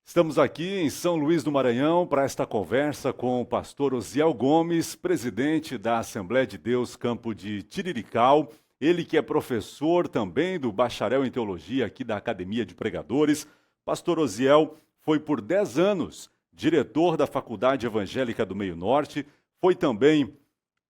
Estamos aqui em São Luís do Maranhão para esta conversa com o pastor Osiel Gomes, presidente da Assembleia de Deus Campo de Tirirical. Ele que é professor também do bacharel em teologia aqui da Academia de Pregadores. Pastor Osiel foi por 10 anos diretor da Faculdade Evangélica do Meio Norte, foi também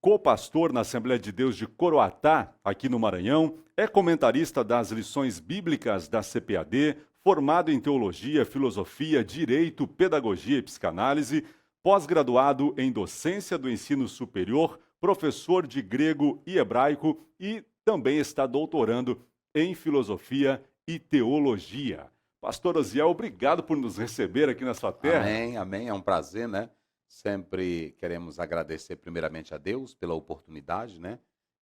co-pastor na Assembleia de Deus de Coroatá, aqui no Maranhão, é comentarista das lições bíblicas da CPAD, formado em teologia, filosofia, direito, pedagogia e psicanálise, pós-graduado em docência do ensino superior, professor de grego e hebraico e também está doutorando em filosofia e teologia. Pastor Osiel, obrigado por nos receber aqui na sua terra. Amém, amém. É um prazer, né? Sempre queremos agradecer primeiramente a Deus pela oportunidade, né,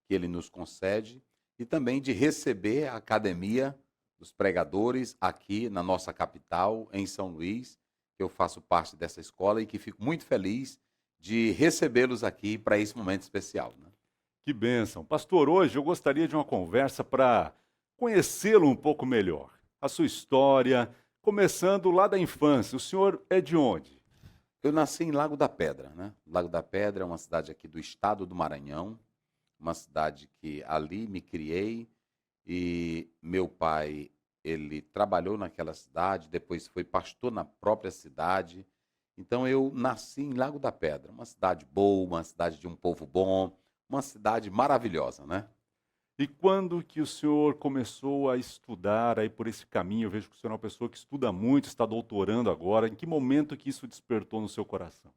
que Ele nos concede e também de receber a Academia dos Pregadores aqui na nossa capital, em São Luís, que eu faço parte dessa escola e que fico muito feliz de recebê-los aqui para esse momento especial, né? Que bênção. Pastor, hoje eu gostaria de uma conversa para conhecê-lo um pouco melhor. A sua história, começando lá da infância. O senhor é de onde? Eu nasci em Lago da Pedra, né? Lago da Pedra é uma cidade aqui do estado do Maranhão, uma cidade que ali me criei e meu pai, ele trabalhou naquela cidade, depois foi pastor na própria cidade. Então eu nasci em Lago da Pedra, uma cidade boa, uma cidade de um povo bom, uma cidade maravilhosa, né? E quando que o senhor começou a estudar aí por esse caminho? Eu vejo que o senhor é uma pessoa que estuda muito, está doutorando agora. Em que momento que isso despertou no seu coração?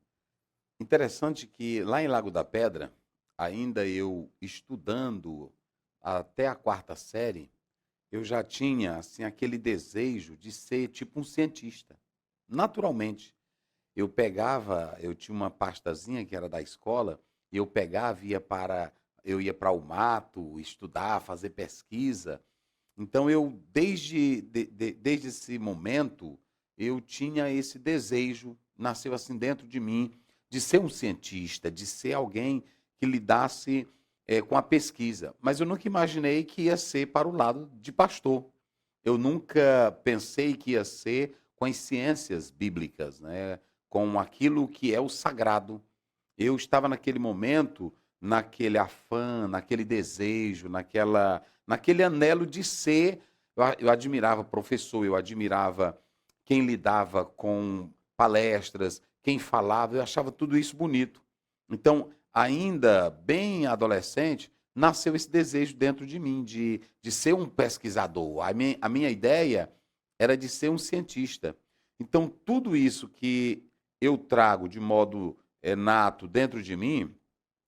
Interessante que lá em Lago da Pedra, ainda eu estudando até a quarta série, eu já tinha assim aquele desejo de ser tipo um cientista. Naturalmente, eu tinha uma pastazinha que era da escola, e eu pegava, eu ia para o mato, estudar, fazer pesquisa. Então eu desde esse momento eu tinha esse desejo, nasceu assim dentro de mim, de ser um cientista, de ser alguém que lidasse com a pesquisa. Mas eu nunca imaginei que ia ser para o lado de pastor. Eu nunca pensei que ia ser com as ciências bíblicas, né? Com aquilo que é o sagrado. Eu estava naquele momento, naquele afã, naquele desejo, naquele anelo de ser. Eu admirava professor, eu admirava quem lidava com palestras, quem falava, eu achava tudo isso bonito. Então, ainda bem adolescente, nasceu esse desejo dentro de mim de ser um pesquisador. A minha ideia era de ser um cientista. Então, tudo isso que eu trago de modo nato dentro de mim,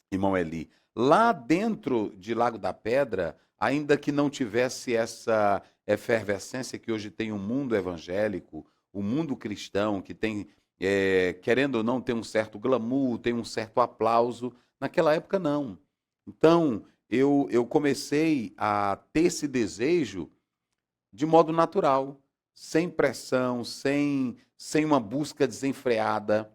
irmão Eli, lá dentro de Lago da Pedra, ainda que não tivesse essa efervescência que hoje tem o mundo evangélico, o mundo cristão, que tem, querendo ou não, tem um certo glamour, tem um certo aplauso, naquela época não. Então, eu comecei a ter esse desejo de modo natural, sem pressão, sem uma busca desenfreada.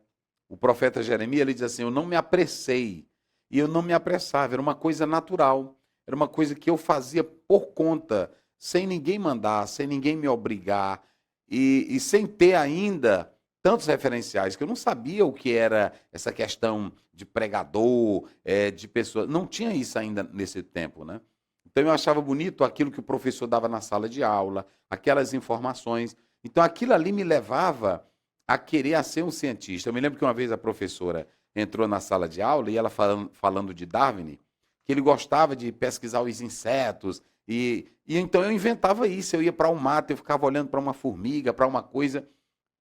O profeta Jeremias ele diz assim: eu não me apressei. E eu não me apressava, era uma coisa natural, era uma coisa que eu fazia por conta, sem ninguém mandar, sem ninguém me obrigar, e sem ter ainda tantos referenciais, que eu não sabia o que era essa questão de pregador, de pessoa. Não tinha isso ainda nesse tempo, né? Então eu achava bonito aquilo que o professor dava na sala de aula, aquelas informações. Então aquilo ali me levava a querer a ser um cientista. Eu me lembro que uma vez a professora entrou na sala de aula e ela falando de Darwin, que ele gostava de pesquisar os insetos, e então eu inventava isso, eu ia para um mato, eu ficava olhando para uma formiga, para uma coisa.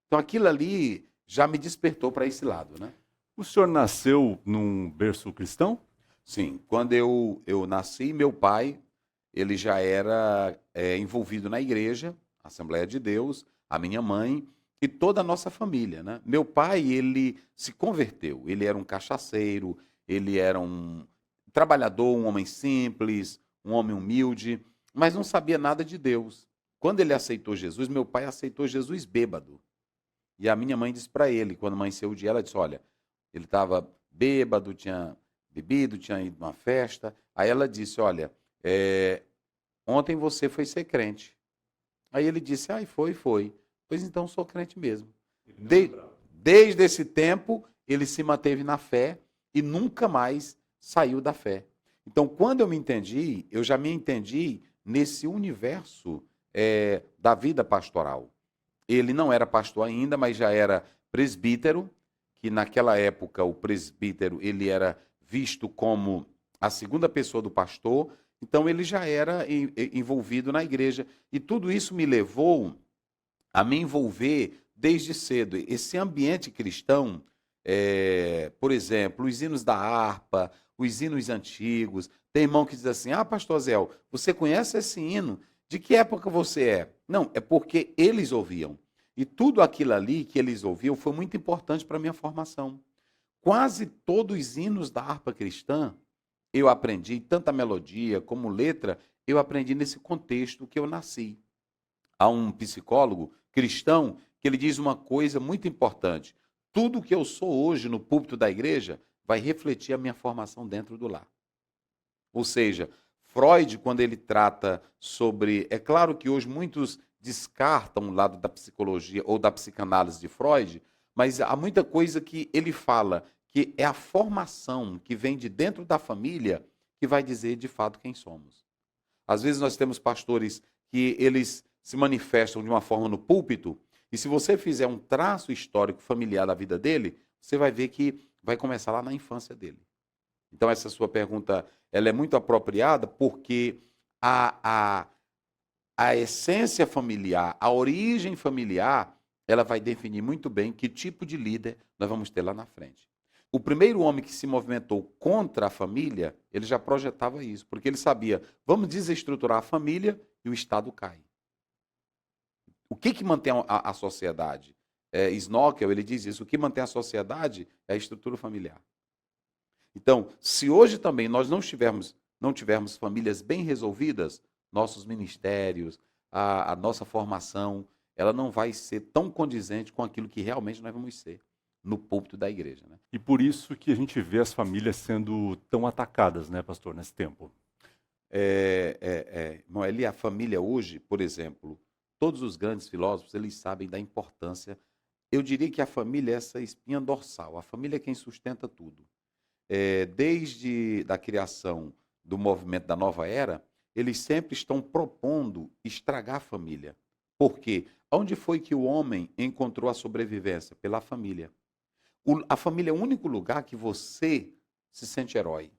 Então aquilo ali já me despertou para esse lado, né? O senhor nasceu num berço cristão? Sim, quando eu nasci, meu pai, ele já era envolvido na igreja, Assembleia de Deus, a minha mãe e toda a nossa família, né? Meu pai, ele se converteu, ele era um cachaceiro, ele era um trabalhador, um homem simples, um homem humilde, mas não sabia nada de Deus. Quando ele aceitou Jesus, meu pai aceitou Jesus bêbado. E a minha mãe disse para ele, quando amanheceu o dia, ela disse: olha, ele estava bêbado, tinha bebido, tinha ido numa festa. Aí ela disse: olha, ontem você foi ser crente. Aí ele disse: ai, foi. Pois então sou crente mesmo. Desde esse tempo, ele se manteve na fé e nunca mais saiu da fé. Então, quando eu me entendi, eu já me entendi nesse universo da vida pastoral. Ele não era pastor ainda, mas já era presbítero, que naquela época o presbítero ele era visto como a segunda pessoa do pastor, então ele já era envolvido na igreja. E tudo isso me levou a me envolver desde cedo. Esse ambiente cristão, por exemplo, os hinos da harpa, os hinos antigos. Tem irmão que diz assim, pastor Zéu, você conhece esse hino? De que época você é? Não, é porque eles ouviam. E tudo aquilo ali que eles ouviam foi muito importante para a minha formação. Quase todos os hinos da harpa cristã eu aprendi, tanto a melodia como letra, eu aprendi nesse contexto que eu nasci. Há um psicólogo cristão que ele diz uma coisa muito importante. Tudo que eu sou hoje no púlpito da igreja vai refletir a minha formação dentro do lar. Ou seja, Freud, quando ele trata sobre... É claro que hoje muitos descartam o lado da psicologia ou da psicanálise de Freud, mas há muita coisa que ele fala que é a formação que vem de dentro da família que vai dizer de fato quem somos. Às vezes nós temos pastores que eles se manifestam de uma forma no púlpito, e se você fizer um traço histórico familiar da vida dele, você vai ver que vai começar lá na infância dele. Então essa sua pergunta ela é muito apropriada porque a essência familiar, a origem familiar, ela vai definir muito bem que tipo de líder nós vamos ter lá na frente. O primeiro homem que se movimentou contra a família, ele já projetava isso, porque ele sabia, vamos desestruturar a família e o Estado cai. O que mantém a sociedade? Snockel, ele diz isso, o que mantém a sociedade é a estrutura familiar. Então, se hoje também nós não tivermos famílias bem resolvidas, nossos ministérios, a nossa formação, ela não vai ser tão condizente com aquilo que realmente nós vamos ser no púlpito da igreja. Né? E por isso que a gente vê as famílias sendo tão atacadas, né, pastor, nesse tempo. Noeli, a família hoje, por exemplo, todos os grandes filósofos, eles sabem da importância. Eu diria que a família é essa espinha dorsal. A família é quem sustenta tudo. Desde a criação do movimento da nova era, eles sempre estão propondo estragar a família. Por quê? Onde foi que o homem encontrou a sobrevivência? Pela família. A família é o único lugar que você se sente herói.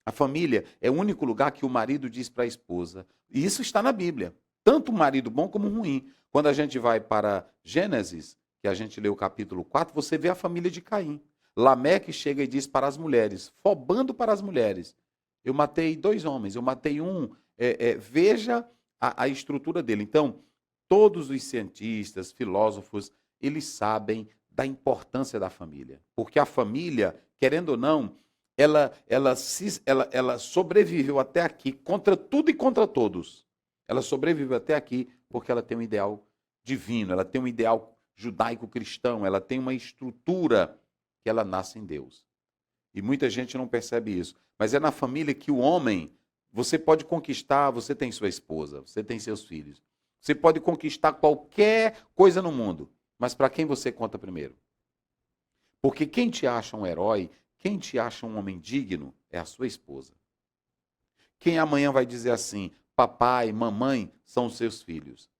A família é o único lugar que o marido diz para a esposa. E isso está na Bíblia. Tanto o marido bom como o ruim. Quando a gente vai para Gênesis, que a gente lê o capítulo 4, você vê a família de Caim. Lameque chega e diz para as mulheres, fobando para as mulheres, eu matei 2 homens, eu matei um. Veja a estrutura dele. Então, todos os cientistas, filósofos, eles sabem da importância da família. Porque a família, querendo ou não, ela sobreviveu até aqui contra tudo e contra todos. Ela sobreviveu até aqui porque ela tem um ideal divino, ela tem um ideal judaico-cristão, ela tem uma estrutura que ela nasce em Deus. E muita gente não percebe isso. Mas é na família que o homem, você pode conquistar, você tem sua esposa, você tem seus filhos. Você pode conquistar qualquer coisa no mundo. Mas para quem você conta primeiro? Porque quem te acha um herói, quem te acha um homem digno, é a sua esposa. Quem amanhã vai dizer assim, papai, mamãe, são os seus filhos.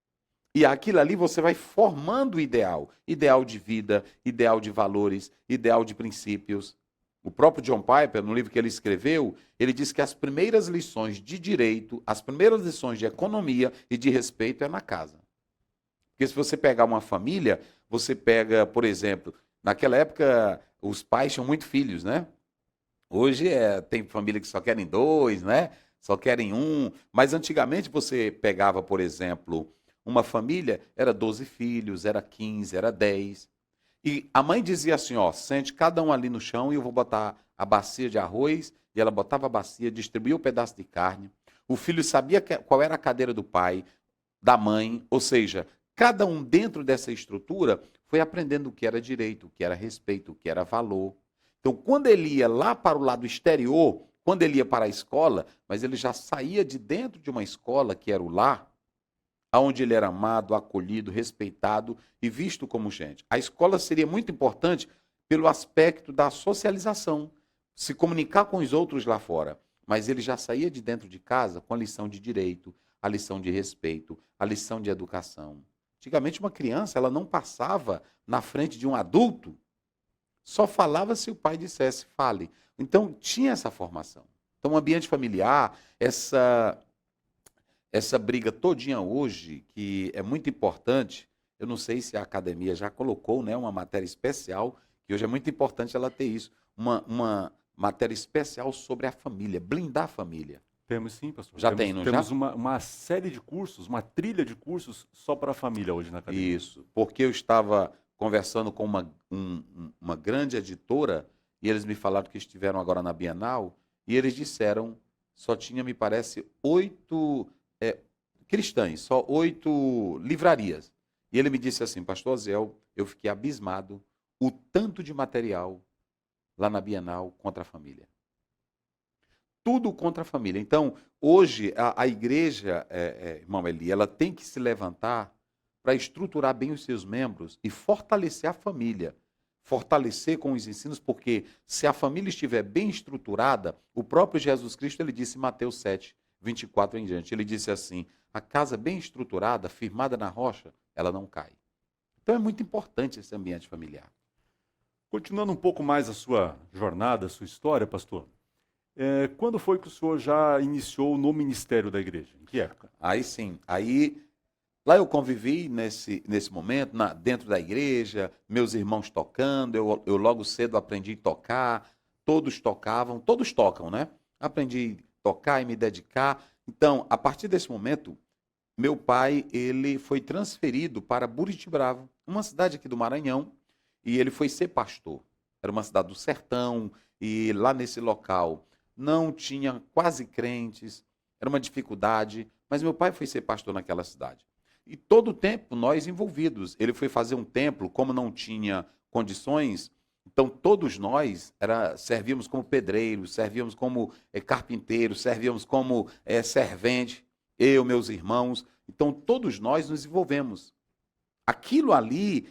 E aquilo ali você vai formando o ideal. Ideal de vida, ideal de valores, ideal de princípios. O próprio John Piper, no livro que ele escreveu, ele diz que as primeiras lições de direito, as primeiras lições de economia e de respeito é na casa. Porque se você pegar uma família, você pega, por exemplo, naquela época os pais tinham muitos filhos, né? Hoje tem família que só querem 2, né? Só querem 1. Mas antigamente você pegava, por exemplo, uma família, era 12 filhos, era 15, era 10. E a mãe dizia assim, sente cada um ali no chão e eu vou botar a bacia de arroz. E ela botava a bacia, distribuía o pedaço de carne. O filho sabia qual era a cadeira do pai, da mãe, ou seja, cada um dentro dessa estrutura foi aprendendo o que era direito, o que era respeito, o que era valor. Então, quando ele ia lá para o lado exterior, quando ele ia para a escola, mas ele já saía de dentro de uma escola, que era o lar, onde ele era amado, acolhido, respeitado e visto como gente. A escola seria muito importante pelo aspecto da socialização, se comunicar com os outros lá fora. Mas ele já saía de dentro de casa com a lição de direito, a lição de respeito, a lição de educação. Antigamente, uma criança ela não passava na frente de um adulto, só falava se o pai dissesse, fale. Então, tinha essa formação. Então, o ambiente familiar, essa briga todinha hoje, que é muito importante, eu não sei se a academia já colocou, né, uma matéria especial, que hoje é muito importante ela ter isso, uma matéria especial sobre a família, blindar a família. Temos sim, pastor. Já temos, tem, não temos já? uma série de cursos, uma trilha de cursos só para a família hoje na academia. Isso, porque eu estava conversando com uma grande editora e eles me falaram que estiveram agora na Bienal e eles disseram, só tinha, me parece, 8 cristãs, só 8 livrarias. E ele me disse assim, pastor Aziel, eu fiquei abismado o tanto de material lá na Bienal contra a família. Tudo contra a família. Então, hoje, a igreja, irmão Eli, ela tem que se levantar para estruturar bem os seus membros e fortalecer a família. Fortalecer com os ensinos, porque se a família estiver bem estruturada, o próprio Jesus Cristo, ele disse em Mateus 7, 24 em diante, ele disse assim, a casa bem estruturada, firmada na rocha, ela não cai. Então é muito importante esse ambiente familiar. Continuando um pouco mais a sua jornada, a sua história, pastor, quando foi que o senhor já iniciou no ministério da igreja? Em que época? Aí sim, lá eu convivi nesse momento, dentro da igreja, meus irmãos tocando, eu logo cedo aprendi a tocar, todos tocavam, todos tocam, né? Aprendi a tocar e me dedicar. Então, a partir desse momento, meu pai, ele foi transferido para Buritibrava, uma cidade aqui do Maranhão, e ele foi ser pastor. Era uma cidade do sertão, e lá nesse local não tinha quase crentes, era uma dificuldade, mas meu pai foi ser pastor naquela cidade. E todo o tempo nós envolvidos. Ele foi fazer um templo, como não tinha condições, então todos nós servíamos como pedreiros, servíamos como carpinteiros, servíamos como servente, eu, meus irmãos. Então todos nós nos envolvemos. Aquilo ali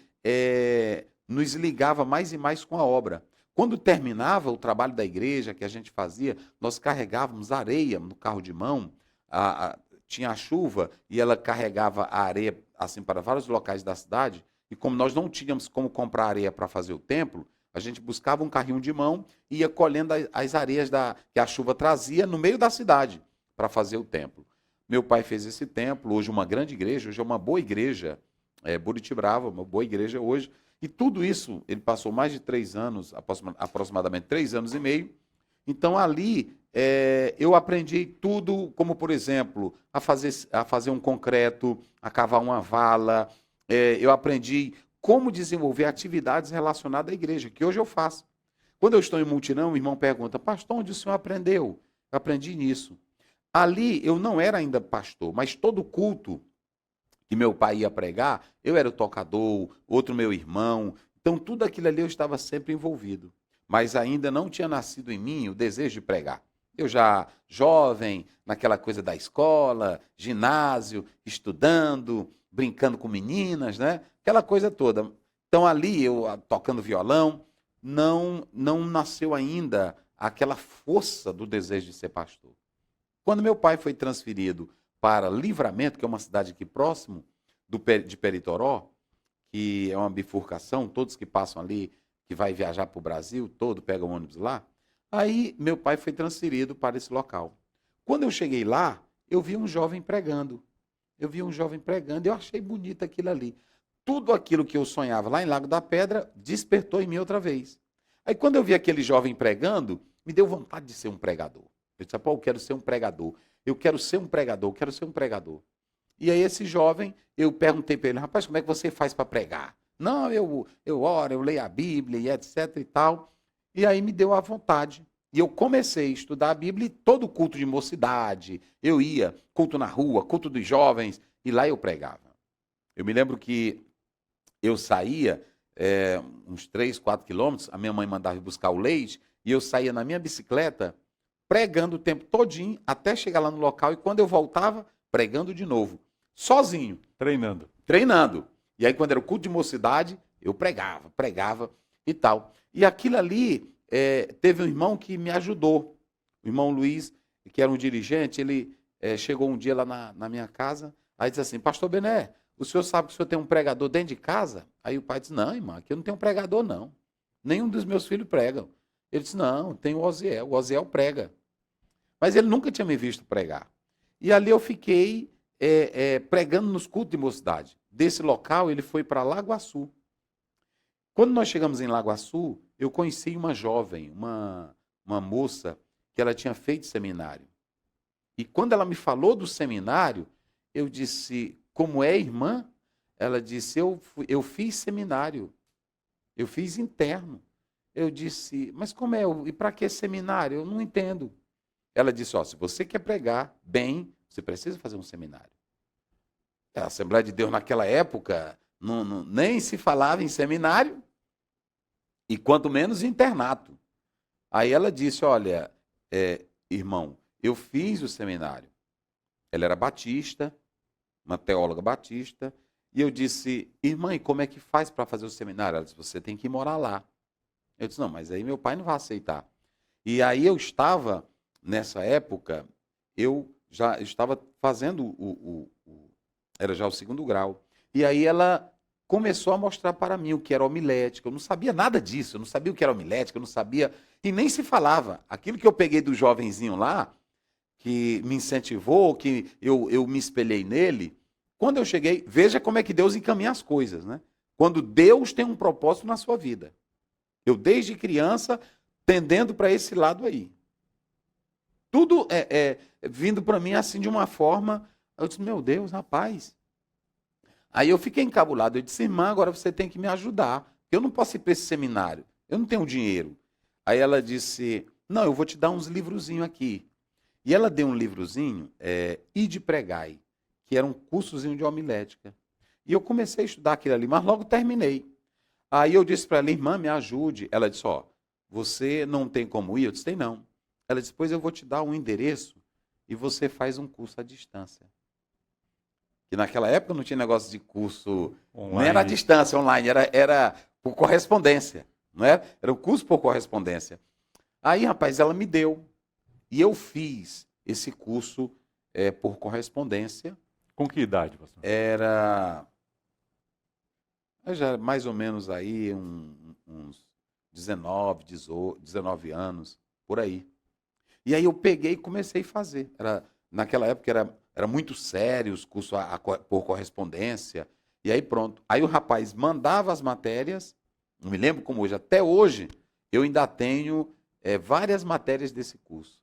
nos ligava mais e mais com a obra. Quando terminava o trabalho da igreja que a gente fazia, nós carregávamos areia no carro de mão, tinha a chuva e ela carregava a areia assim para vários locais da cidade, e como nós não tínhamos como comprar areia para fazer o templo, a gente buscava um carrinho de mão e ia colhendo as areias que a chuva trazia no meio da cidade para fazer o templo. Meu pai fez esse templo, hoje uma grande igreja, hoje é uma boa igreja, Buritibrava, uma boa igreja hoje, e tudo isso, ele passou mais de 3 anos, aproximadamente 3 anos e meio. Então, ali, eu aprendi tudo, como, por exemplo, a fazer um concreto, a cavar uma vala. Eu aprendi como desenvolver atividades relacionadas à igreja, que hoje eu faço. Quando eu estou em multidão, o irmão pergunta, pastor, onde o senhor aprendeu? Eu aprendi nisso. Ali, eu não era ainda pastor, mas todo culto que meu pai ia pregar, eu era o tocador, outro meu irmão. Então, tudo aquilo ali eu estava sempre envolvido. Mas ainda não tinha nascido em mim o desejo de pregar. Eu já jovem, naquela coisa da escola, ginásio, estudando, brincando com meninas, né? Aquela coisa toda. Então, ali, eu tocando violão, não nasceu ainda aquela força do desejo de ser pastor. Quando meu pai foi transferido para Livramento, que é uma cidade aqui próximo de Peritoró, que é uma bifurcação, todos que passam ali, que vai viajar para o Brasil todo, pegam um ônibus lá. Aí meu pai foi transferido para esse local. Quando eu cheguei lá, eu vi um jovem pregando. Eu achei bonito aquilo ali. Tudo aquilo que eu sonhava lá em Lago da Pedra despertou em mim outra vez. Aí quando eu vi aquele jovem pregando, me deu vontade de ser um pregador. Eu disse, pô, eu quero ser um pregador. Eu quero ser um pregador, eu quero ser um pregador. E aí esse jovem, eu perguntei para ele, rapaz, como é que você faz para pregar? Não, eu oro, eu leio a Bíblia e etc e tal. E aí me deu a vontade. E eu comecei a estudar a Bíblia e todo culto de mocidade. Eu ia, culto na rua, culto dos jovens, e lá eu pregava. Eu me lembro que eu saía uns 3, 4 quilômetros, a minha mãe mandava ir buscar o leite, e eu saía na minha bicicleta, pregando o tempo todinho, até chegar lá no local, e quando eu voltava, pregando de novo. sozinho, Treinando. treinando. E aí, quando era o culto de mocidade, eu pregava e tal. E aquilo ali, teve um irmão que me ajudou. O irmão Luiz, que era um dirigente, ele chegou um dia lá na minha casa, aí disse assim, pastor Bené, o senhor sabe que o senhor tem um pregador dentro de casa? Aí o pai disse, não, irmã, aqui eu não tenho um pregador, não. Nenhum dos meus filhos pregam. Ele disse, não, tem o Oziel prega. Mas ele nunca tinha me visto pregar. E ali eu fiquei pregando nos cultos de mocidade. Desse local, ele foi para Lagoaçu. Quando nós chegamos em Lagoaçu, eu conheci uma jovem, uma moça, que ela tinha feito seminário. E quando ela me falou do seminário, eu disse, como é, irmã? Ela disse, eu fiz seminário, eu fiz interno. Eu disse, mas como é? E para que seminário? Eu não entendo. Ela disse, ó, se você quer pregar bem, você precisa fazer um seminário. A Assembleia de Deus naquela época nem se falava em seminário e quanto menos em internato. Aí ela disse, olha, irmão, eu fiz o seminário. Ela era batista, uma teóloga batista, e eu disse, irmã, e como é que faz para fazer o seminário? Ela disse, você tem que ir morar lá. Eu disse, não, mas aí meu pai não vai aceitar. E aí eu estava, nessa época, eu já estava fazendo era já o 2º grau. E aí ela começou a mostrar para mim o que era homilética. Eu não sabia nada disso, eu não sabia o que era homilética, eu não sabia, e nem se falava. Aquilo que eu peguei do jovenzinho lá, que me incentivou, que eu me espelhei nele, quando eu cheguei, veja como é que Deus encaminha as coisas, né? Quando Deus tem um propósito na sua vida. Eu, desde criança, tendendo para esse lado aí. Tudo vindo para mim assim de uma forma, eu disse, meu Deus, rapaz. Aí eu fiquei encabulado, eu disse, irmã, agora você tem que me ajudar. Eu não posso ir para esse seminário, eu não tenho dinheiro. Aí ela disse, não, eu vou te dar uns livrozinhos aqui. E ela deu um livrozinho, Ide Pregai, que era um cursozinho de homilética. E eu comecei a estudar aquilo ali, mas logo terminei. Aí eu disse para ela, irmã, me ajude. Ela disse, ó, você não tem como ir? Eu disse, tem não. Ela disse, pois eu vou te dar um endereço e você faz um curso à distância. E naquela época não tinha negócio de curso, online. Não era à distância, online, era por correspondência. Não era? Era o curso por correspondência. Aí, rapaz, ela me deu. E eu fiz esse curso por correspondência. Com que idade, pastor? Já mais ou menos aí uns 19 anos, por aí. E aí eu peguei e comecei a fazer. Naquela época era muito sério os cursos por correspondência. E aí pronto. Aí o rapaz mandava as matérias, não me lembro como hoje, até hoje eu ainda tenho várias matérias desse curso.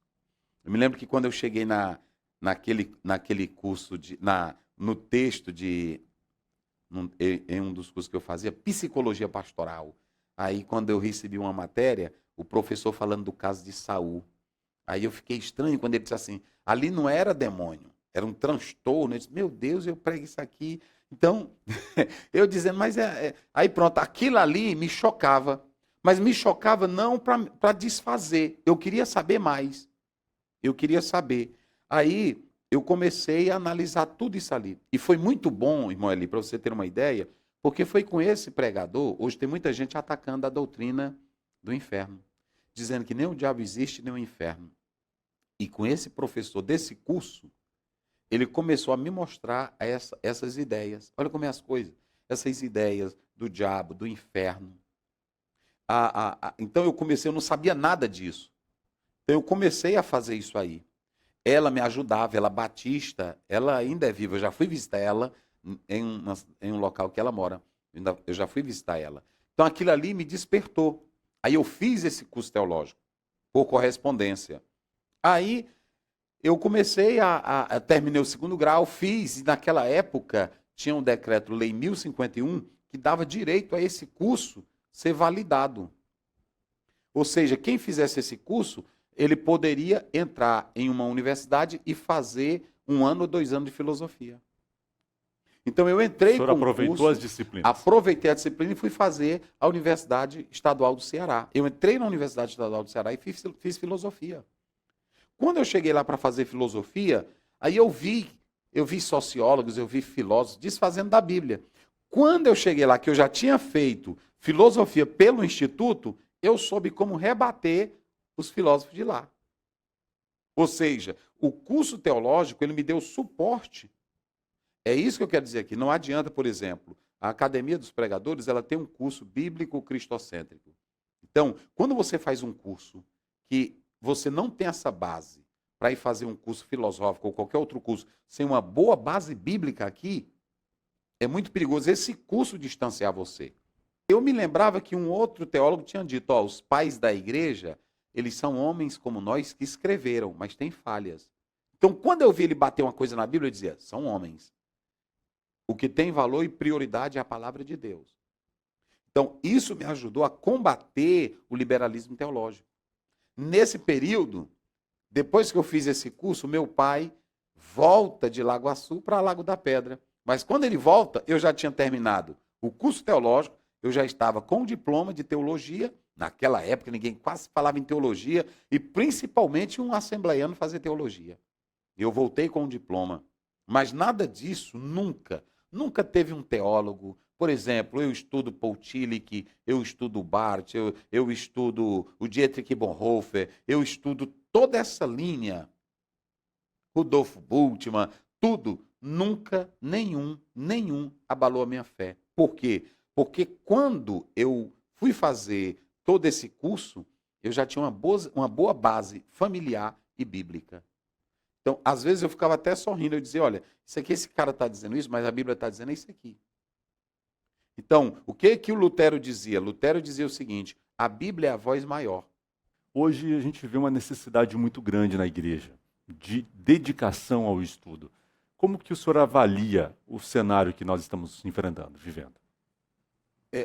Eu me lembro que quando eu cheguei naquele curso, no texto em um dos cursos que eu fazia, psicologia pastoral. Aí quando eu recebi uma matéria, o professor falando do caso de Saul. Aí eu fiquei estranho quando ele disse assim, ali não era demônio, era um transtorno. Eu disse, meu Deus, eu prego isso aqui. Então, eu dizendo, mas aí pronto, aquilo ali me chocava. Mas me chocava não para desfazer, eu queria saber mais. Eu queria saber. Aí eu comecei a analisar tudo isso ali. E foi muito bom, irmão Eli, para você ter uma ideia, porque foi com esse pregador, hoje tem muita gente atacando a doutrina do inferno, dizendo que nem o diabo existe, nem o inferno. E com esse professor desse curso, ele começou a me mostrar essas ideias. Olha como é as coisas. Essas ideias do diabo, do inferno. Então eu não sabia nada disso. Então eu comecei a fazer isso aí. Ela me ajudava, ela batista, ela ainda é viva. Eu já fui visitar ela em um local que ela mora. Eu já fui visitar ela. Então aquilo ali me despertou. Aí eu fiz esse curso teológico, por correspondência. Aí eu comecei terminei o 2º grau, fiz, e naquela época tinha um decreto-lei 1051 que dava direito a esse curso ser validado. Ou seja, quem fizesse esse curso, ele poderia entrar em uma universidade e fazer 1 ano ou 2 anos de filosofia. Então eu entrei com o aproveitou curso, as disciplinas. Aproveitei a disciplina e fui fazer a Universidade Estadual do Ceará. Eu entrei na Universidade Estadual do Ceará e fiz filosofia. Quando eu cheguei lá para fazer filosofia, aí eu vi eu vi sociólogos, eu vi filósofos desfazendo da Bíblia. Quando eu cheguei lá, que eu já tinha feito filosofia pelo Instituto, eu soube como rebater os filósofos de lá. Ou seja, o curso teológico, ele me deu suporte. É isso que eu quero dizer aqui. Não adianta, por exemplo, a Academia dos Pregadores, ela tem um curso bíblico cristocêntrico. Então, quando você faz um curso que você não tem essa base para ir fazer um curso filosófico ou qualquer outro curso sem uma boa base bíblica aqui, é muito perigoso esse curso distanciar você. Eu me lembrava que um outro teólogo tinha dito, ó, os pais da igreja, eles são homens como nós que escreveram, mas têm falhas. Então, quando eu vi ele bater uma coisa na Bíblia, eu dizia, são homens. O que tem valor e prioridade é a palavra de Deus. Então, isso me ajudou a combater o liberalismo teológico. Nesse período, depois que eu fiz esse curso, meu pai volta de Lagoaçu para Lago da Pedra. Mas quando ele volta, eu já tinha terminado o curso teológico, eu já estava com o diploma de teologia. Naquela época, ninguém quase falava em teologia, e principalmente um assembleiano fazer teologia. Eu voltei com o diploma. Mas nada disso, nunca teve um teólogo. Por exemplo, eu estudo Paul Tillich, eu estudo Barth, eu estudo o Dietrich Bonhoeffer, eu estudo toda essa linha, Rudolf Bultmann, tudo, nunca nenhum abalou a minha fé. Por quê? Porque quando eu fui fazer todo esse curso, eu já tinha uma boa base familiar e bíblica. Então, às vezes eu ficava até sorrindo, eu dizia, olha, isso aqui esse cara está dizendo isso, mas a Bíblia está dizendo isso aqui. Então, o que o Lutero dizia? Lutero dizia o seguinte, a Bíblia é a voz maior. Hoje a gente vê uma necessidade muito grande na igreja de dedicação ao estudo. Como que o senhor avalia o cenário que nós estamos enfrentando, vivendo?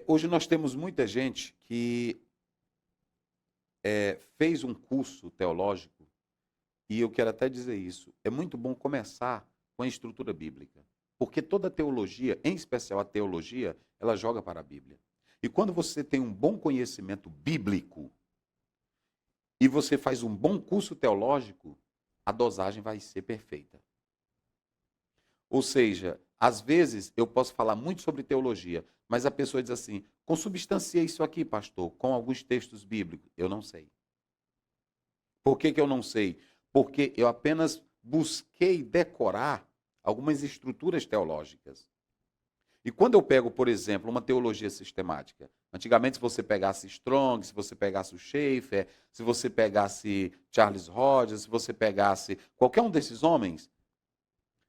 Hoje nós temos muita gente que fez um curso teológico, e eu quero até dizer isso, é muito bom começar com a estrutura bíblica, porque toda teologia, em especial a teologia, ela joga para a Bíblia. E quando você tem um bom conhecimento bíblico, e você faz um bom curso teológico, a dosagem vai ser perfeita. Ou seja, às vezes eu posso falar muito sobre teologia, mas a pessoa diz assim, consubstanciei isso aqui, pastor, com alguns textos bíblicos. Eu não sei. Por que eu não sei? Porque eu apenas busquei decorar algumas estruturas teológicas. E quando eu pego, por exemplo, uma teologia sistemática, antigamente se você pegasse Strong, se você pegasse o Schaeffer, se você pegasse Charles Rogers, se você pegasse qualquer um desses homens,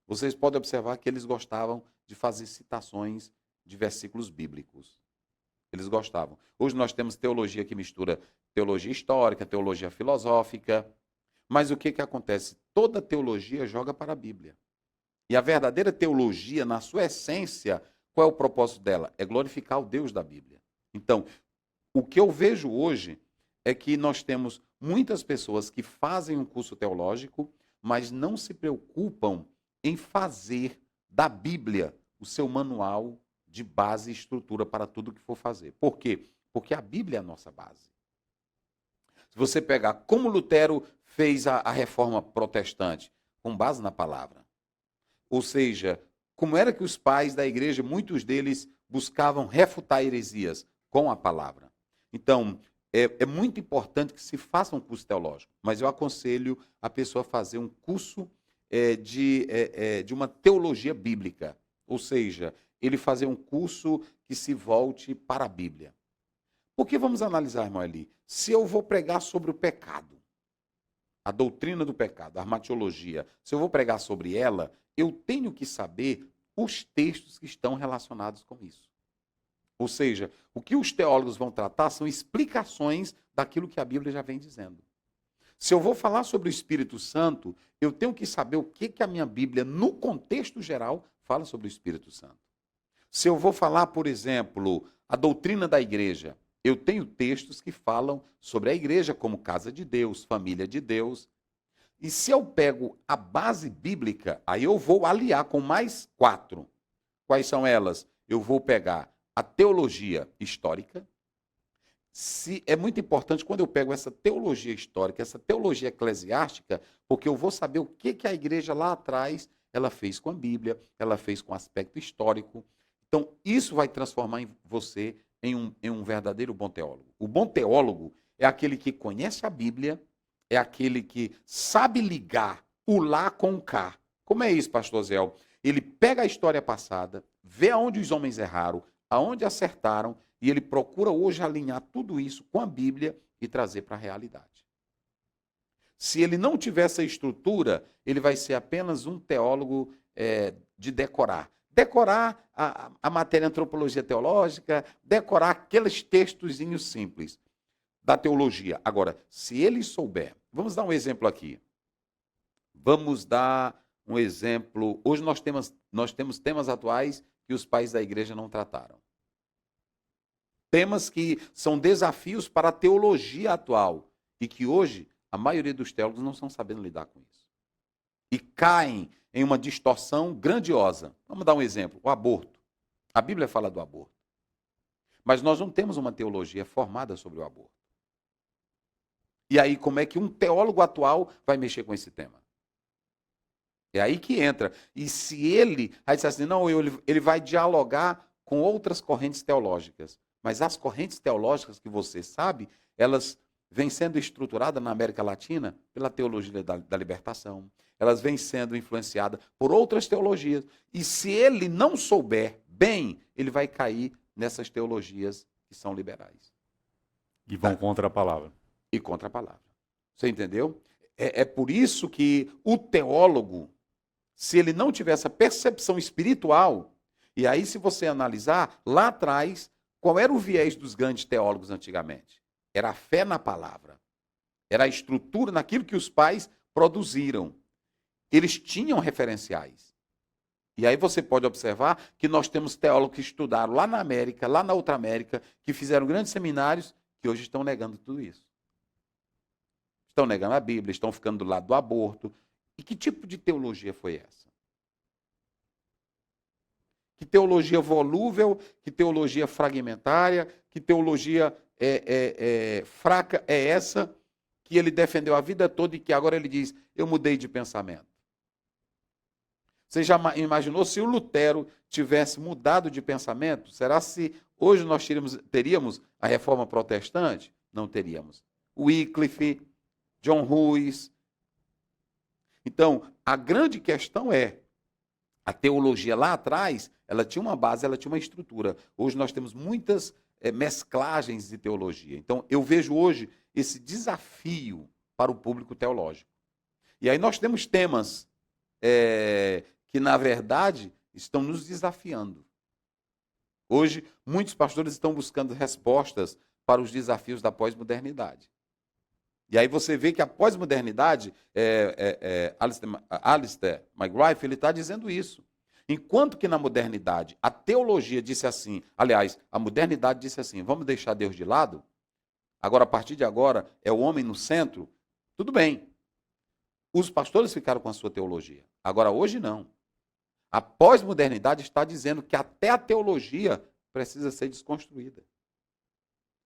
vocês podem observar que eles gostavam de fazer citações de versículos bíblicos. Eles gostavam. Hoje nós temos teologia que mistura teologia histórica, teologia filosófica, mas o que acontece? Toda teologia joga para a Bíblia. E a verdadeira teologia, na sua essência, qual é o propósito dela? É glorificar o Deus da Bíblia. Então, o que eu vejo hoje é que nós temos muitas pessoas que fazem um curso teológico, mas não se preocupam em fazer da Bíblia o seu manual de base e estrutura para tudo que for fazer. Por quê? Porque a Bíblia é a nossa base. Se você pegar como Lutero fez a reforma protestante, com base na palavra. Ou seja, como era que os pais da igreja, muitos deles buscavam refutar heresias com a palavra. Então, é muito importante que se faça um curso teológico, mas eu aconselho a pessoa a fazer um curso de uma teologia bíblica. Ou seja, ele fazer um curso que se volte para a Bíblia. Porque vamos analisar, irmão Eli, se eu vou pregar sobre o pecado, a doutrina do pecado, a armatiologia, se eu vou pregar sobre ela, eu tenho que saber os textos que estão relacionados com isso. Ou seja, o que os teólogos vão tratar são explicações daquilo que a Bíblia já vem dizendo. Se eu vou falar sobre o Espírito Santo, eu tenho que saber o que a minha Bíblia, no contexto geral, fala sobre o Espírito Santo. Se eu vou falar, por exemplo, a doutrina da igreja, eu tenho textos que falam sobre a igreja como casa de Deus, família de Deus. E se eu pego a base bíblica, aí eu vou aliar com mais 4. Quais são elas? Eu vou pegar a teologia histórica. É muito importante quando eu pego essa teologia histórica, essa teologia eclesiástica, porque eu vou saber o que a igreja lá atrás ela fez com a Bíblia, ela fez com aspecto histórico. Então, isso vai transformar você em um verdadeiro bom teólogo. O bom teólogo é aquele que conhece a Bíblia, é aquele que sabe ligar o lá com o cá. Como é isso, pastor Zé? Ele pega a história passada, vê aonde os homens erraram, aonde acertaram, e ele procura hoje alinhar tudo isso com a Bíblia e trazer para a realidade. Se ele não tiver essa estrutura, ele vai ser apenas um teólogo de decorar. Decorar a matéria antropologia teológica, decorar aqueles textozinhos simples da teologia. Agora, se ele souber, vamos dar um exemplo aqui. Vamos dar um exemplo. Hoje nós temos temas atuais que os pais da igreja não trataram. Temas que são desafios para a teologia atual e que hoje a maioria dos teólogos não estão sabendo lidar com isso. E caem em uma distorção grandiosa. Vamos dar um exemplo, o aborto. A Bíblia fala do aborto. Mas nós não temos uma teologia formada sobre o aborto. E aí, como é que um teólogo atual vai mexer com esse tema? É aí que entra. E se ele vai dizer assim, não, ele vai dialogar com outras correntes teológicas. Mas as correntes teológicas que você sabe, elas vêm sendo estruturadas na América Latina pela teologia da libertação. Elas vêm sendo influenciadas por outras teologias. E se ele não souber bem, ele vai cair nessas teologias que são liberais. E vão contra a palavra. E contra a palavra. Você entendeu? É por isso que o teólogo, se ele não tiver essa percepção espiritual, e aí se você analisar, lá atrás, qual era o viés dos grandes teólogos antigamente? Era a fé na palavra. Era a estrutura naquilo que os pais produziram. Eles tinham referenciais. E aí você pode observar que nós temos teólogos que estudaram lá na América, lá na outra América, que fizeram grandes seminários, que hoje estão negando tudo isso. Estão negando a Bíblia, estão ficando do lado do aborto. E que tipo de teologia foi essa? Que teologia volúvel, que teologia fragmentária, que teologia fraca é essa que ele defendeu a vida toda e que agora ele diz, eu mudei de pensamento? Você já imaginou se o Lutero tivesse mudado de pensamento? Será se hoje nós teríamos a reforma protestante? Não teríamos. Wycliffe, John Hus. Então, a grande questão é, a teologia lá atrás, ela tinha uma base, ela tinha uma estrutura. Hoje nós temos muitas mesclagens de teologia. Então, eu vejo hoje esse desafio para o público teológico. E aí nós temos temas que, na verdade, estão nos desafiando. Hoje, muitos pastores estão buscando respostas para os desafios da pós-modernidade. E aí você vê que a pós-modernidade, Alistair McGrath, ele está dizendo isso. Enquanto que na modernidade a teologia disse assim, aliás, a modernidade disse assim, vamos deixar Deus de lado, agora a partir de agora é o homem no centro, tudo bem. Os pastores ficaram com a sua teologia. Agora hoje não. A pós-modernidade está dizendo que até a teologia precisa ser desconstruída.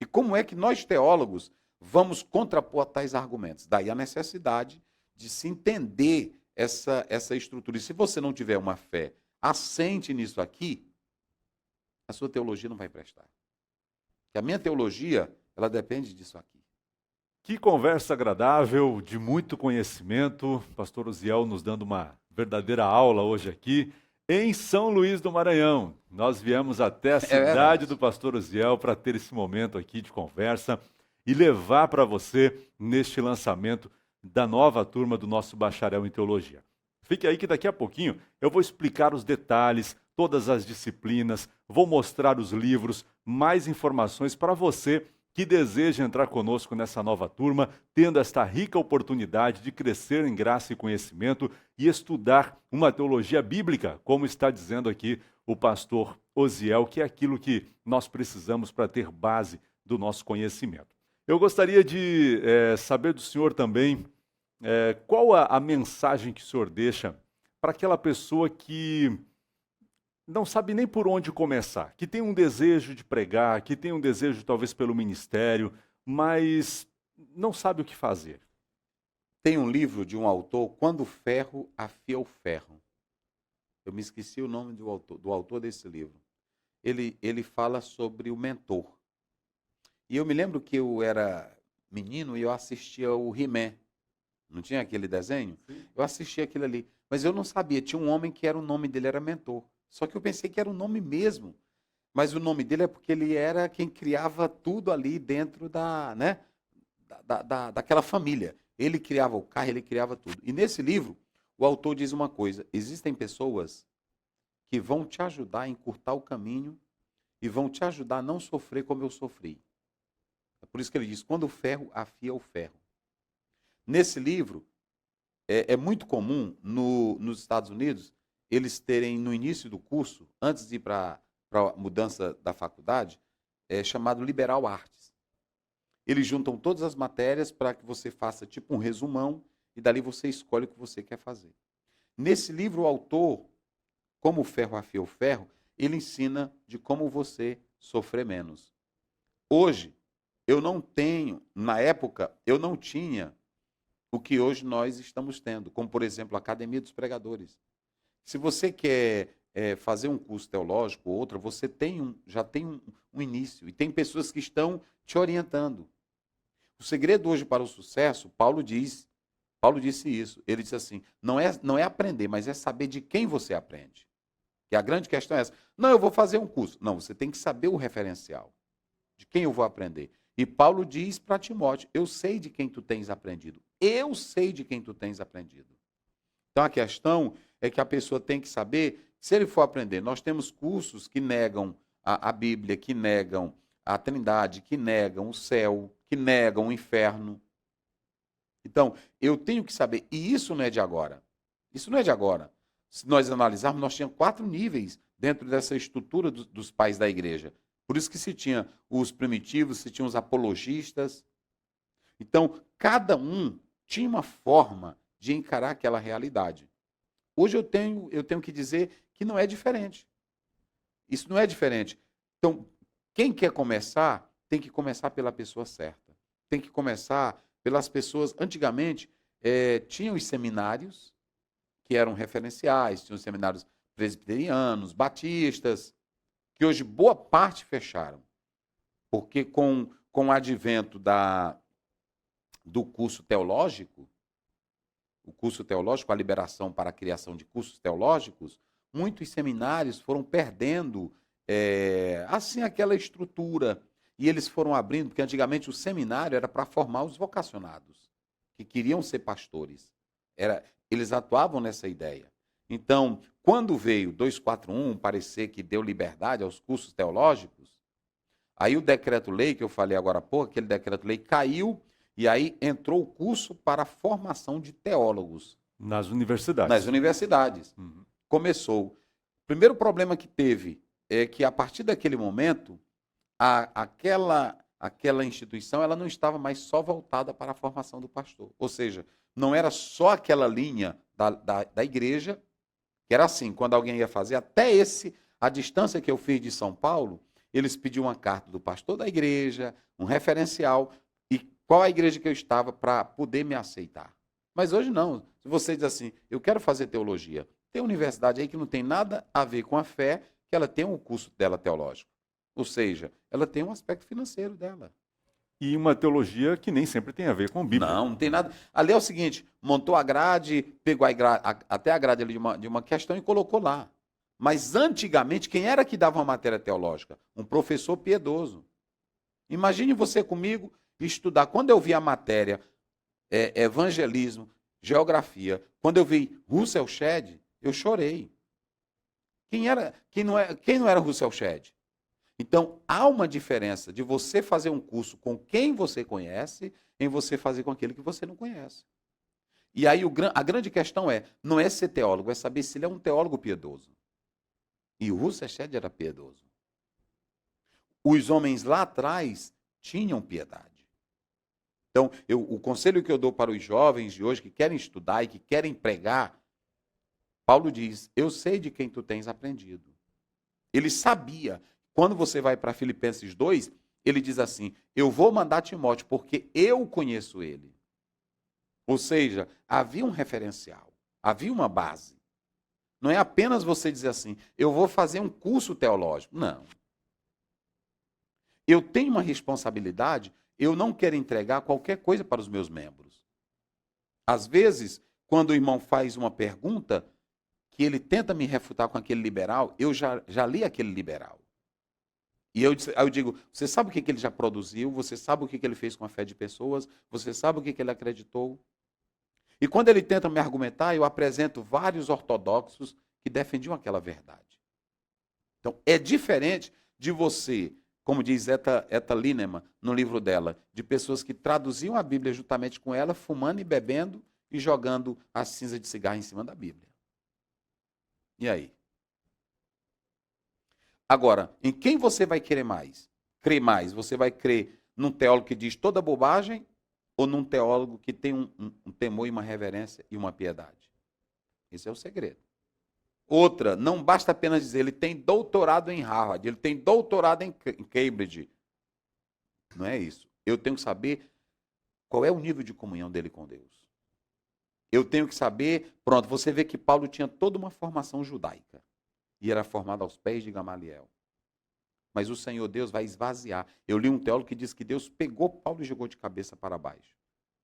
E como é que nós teólogos vamos contrapor a tais argumentos? Daí a necessidade de se entender essa estrutura. E se você não tiver uma fé assente nisso aqui, a sua teologia não vai prestar. Porque a minha teologia, ela depende disso aqui. Que conversa agradável, de muito conhecimento. Pastor Uziel nos dando uma verdadeira aula hoje aqui em São Luís do Maranhão. Nós viemos até a cidade do Pastor Uziel para ter esse momento aqui de conversa e levar para você neste lançamento da nova turma do nosso bacharel em teologia. Fique aí que daqui a pouquinho eu vou explicar os detalhes, todas as disciplinas, vou mostrar os livros, mais informações para você que deseja entrar conosco nessa nova turma, tendo esta rica oportunidade de crescer em graça e conhecimento e estudar uma teologia bíblica, como está dizendo aqui o pastor Uziel, que é aquilo que nós precisamos para ter base do nosso conhecimento. Eu gostaria de saber do senhor também qual a mensagem que o senhor deixa para aquela pessoa que não sabe nem por onde começar, que tem um desejo de pregar, que tem um desejo talvez pelo ministério, mas não sabe o que fazer. Tem um livro de um autor, Quando o Ferro Afia o Ferro. eu me esqueci o nome do autor desse livro. Ele fala sobre o mentor. E eu me lembro que eu era menino e eu assistia o He-Man. Não tinha aquele desenho? Sim. Eu assistia aquilo ali. Mas eu não sabia, tinha um homem que o nome dele era mentor. Só que eu pensei que era o nome mesmo. Mas o nome dele é porque ele era quem criava tudo ali dentro né, daquela família. Ele criava o carro, ele criava tudo. E nesse livro, o autor diz uma coisa: existem pessoas que vão te ajudar a encurtar o caminho e vão te ajudar a não sofrer como eu sofri. É por isso que ele diz, quando o ferro afia o ferro. Nesse livro, é muito comum nos Estados Unidos, eles terem no início do curso, antes de ir para a mudança da faculdade, chamado Liberal Arts. Eles juntam todas as matérias para que você faça tipo um resumão e dali você escolhe o que você quer fazer. Nesse livro, o autor, como o ferro afia o ferro, ele ensina de como você sofrer menos. Hoje, eu não tenho, na época, eu não tinha o que hoje nós estamos tendo, como, por exemplo, a Academia dos Pregadores. Se você quer fazer um curso teológico ou outro, você já tem um início, e tem pessoas que estão te orientando. O segredo hoje para o sucesso, Paulo disse isso, ele disse assim, não é aprender, mas é saber de quem você aprende. E a grande questão é essa, não, eu vou fazer um curso. Não, você tem que saber o referencial, de quem eu vou aprender. E Paulo diz para Timóteo, eu sei de quem tu tens aprendido. Eu sei de quem tu tens aprendido. Então a questão é que a pessoa tem que saber, se ele for aprender, nós temos cursos que negam a Bíblia, que negam a Trindade, que negam o céu, que negam o inferno. Então, eu tenho que saber, e isso não é de agora. Isso não é de agora. Se nós analisarmos, nós tínhamos 4 níveis dentro dessa estrutura dos pais da igreja. Por isso que se tinha os primitivos, se tinha os apologistas. Então, cada um tinha uma forma de encarar aquela realidade. Hoje eu tenho que dizer que não é diferente. Isso não é diferente. Então, quem quer começar, tem que começar pela pessoa certa. Tem que começar pelas pessoas. Antigamente, tinham os seminários, que eram referenciais, tinham os seminários presbiterianos, batistas, que hoje boa parte fecharam. Porque com o advento do curso teológico, a liberação para a criação de cursos teológicos, muitos seminários foram perdendo assim aquela estrutura. E eles foram abrindo, porque antigamente o seminário era para formar os vocacionados, que queriam ser pastores. Eles atuavam nessa ideia. Então, quando veio 241 parecer que deu liberdade aos cursos teológicos, aí o decreto-lei, que eu falei agora há pouco, aquele decreto-lei caiu, e aí entrou o curso para a formação de teólogos. Nas universidades. Nas universidades. Uhum. Começou. O primeiro problema que teve é que, a partir daquele momento, aquela instituição ela não estava mais só voltada para a formação do pastor. Ou seja, não era só aquela linha da igreja, que era assim, quando alguém ia fazer, a distância que eu fiz de São Paulo, eles pediam uma carta do pastor da igreja, um referencial, e qual a igreja que eu estava para poder me aceitar. Mas hoje não. Se você diz assim, eu quero fazer teologia, tem universidade aí que não tem nada a ver com a fé, que ela tem um curso dela teológico. Ou seja, ela tem um aspecto financeiro dela. E uma teologia que nem sempre tem a ver com Bíblia. Não tem nada. Ali é o seguinte, montou a grade, pegou até a grade ali de uma questão e colocou lá. Mas antigamente, quem era que dava uma matéria teológica? Um professor piedoso. Imagine você comigo estudar. Quando eu vi a matéria evangelismo, geografia, quando eu vi Russell Shedd, eu chorei. Quem não era Russell Shedd? Então, há uma diferença de você fazer um curso com quem você conhece em você fazer com aquele que você não conhece. E aí a grande questão não é ser teólogo, é saber se ele é um teólogo piedoso. E o Russell Shedd era piedoso. Os homens lá atrás tinham piedade. Então, o conselho que eu dou para os jovens de hoje que querem estudar e que querem pregar, Paulo diz, eu sei de quem tu tens aprendido. Ele sabia. Quando você vai para Filipenses 2, ele diz assim, eu vou mandar Timóteo porque eu conheço ele. Ou seja, havia um referencial, havia uma base. Não é apenas você dizer assim, eu vou fazer um curso teológico. Não. Eu tenho uma responsabilidade, eu não quero entregar qualquer coisa para os meus membros. Às vezes, quando o irmão faz uma pergunta, que ele tenta me refutar com aquele liberal, eu já li aquele liberal. E aí eu digo, você sabe o que ele já produziu? Você sabe o que ele fez com a fé de pessoas? Você sabe o que ele acreditou? E quando ele tenta me argumentar, eu apresento vários ortodoxos que defendiam aquela verdade. Então, é diferente de você, como diz Etta Linnemann no livro dela, de pessoas que traduziam a Bíblia juntamente com ela, fumando e bebendo e jogando a cinza de cigarro em cima da Bíblia. E aí? Agora, em quem você vai querer mais? Crer mais? Você vai crer num teólogo que diz toda bobagem ou num teólogo que tem um temor e uma reverência e uma piedade? Esse é o segredo. Outra, não basta apenas dizer, ele tem doutorado em Harvard, ele tem doutorado em Cambridge. Não é isso. Eu tenho que saber qual é o nível de comunhão dele com Deus. Eu tenho que saber, pronto, você vê que Paulo tinha toda uma formação judaica e era formado aos pés de Gamaliel. Mas o Senhor Deus vai esvaziar. Eu li um teólogo que diz que Deus pegou Paulo e jogou de cabeça para baixo.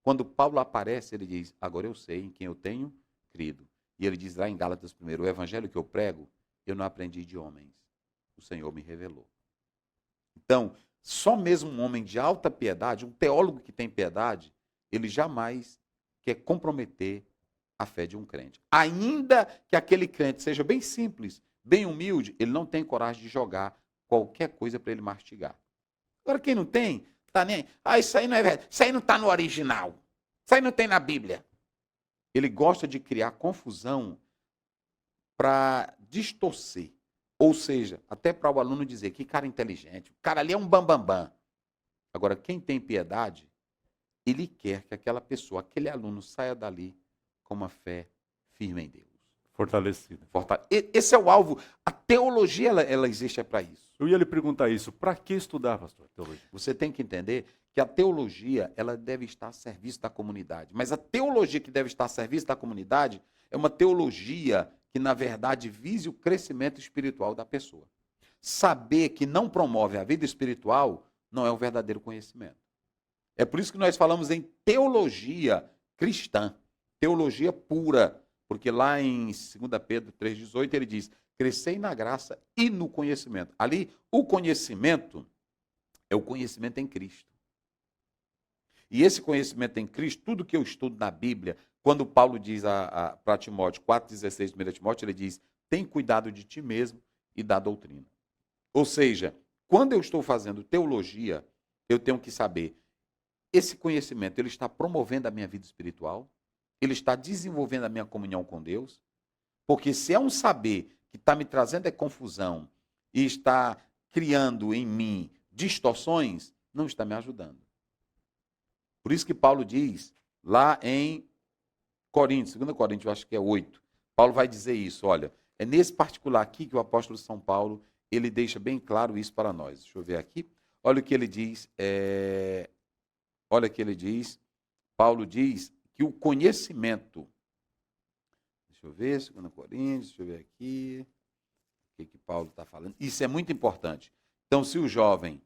Quando Paulo aparece, ele diz, agora eu sei em quem eu tenho crido. E ele diz lá em Gálatas 1, o evangelho que eu prego, eu não aprendi de homens. O Senhor me revelou. Então, só mesmo um homem de alta piedade, um teólogo que tem piedade, ele jamais quer comprometer a fé de um crente. Ainda que aquele crente seja bem simples, bem humilde, ele não tem coragem de jogar qualquer coisa para ele mastigar. Agora, quem não tem, tá nem. Ah, isso aí não é verdade. Isso aí não está no original. Isso aí não tem na Bíblia. Ele gosta de criar confusão para distorcer. Ou seja, até para o aluno dizer que cara inteligente, o cara ali é um bambambam. Agora, quem tem piedade, ele quer que aquela pessoa, aquele aluno saia dali com uma fé firme em Deus. Fortalecida. Esse é o alvo. A teologia, ela existe para isso. Eu ia lhe perguntar isso. Para que estudar, pastor, teologia? Você tem que entender que a teologia, ela deve estar a serviço da comunidade. Mas a teologia que deve estar a serviço da comunidade é uma teologia que, na verdade, vise o crescimento espiritual da pessoa. Saber que não promove a vida espiritual não é um verdadeiro conhecimento. É por isso que nós falamos em teologia cristã, teologia pura, porque lá em 2 Pedro 3,18 ele diz, crescei na graça e no conhecimento. Ali, o conhecimento é o conhecimento em Cristo. E esse conhecimento em Cristo, tudo que eu estudo na Bíblia, quando Paulo diz para Timóteo, 4,16, 1 Timóteo, ele diz, tem cuidado de ti mesmo e da doutrina. Ou seja, quando eu estou fazendo teologia, eu tenho que saber, esse conhecimento, ele está promovendo a minha vida espiritual? Ele está desenvolvendo a minha comunhão com Deus? Porque se é um saber que está me trazendo confusão e está criando em mim distorções, não está me ajudando. Por isso que Paulo diz, lá em Coríntios, 2 Coríntios, eu acho que é 8, Paulo vai dizer isso, olha, é nesse particular aqui que o apóstolo São Paulo, ele deixa bem claro isso para nós. Deixa eu ver aqui. Olha o que ele diz, olha o que ele diz, Paulo diz que o conhecimento, deixa eu ver, 2 Coríntios, deixa eu ver aqui, o que Paulo está falando, isso é muito importante. Então, se o jovem,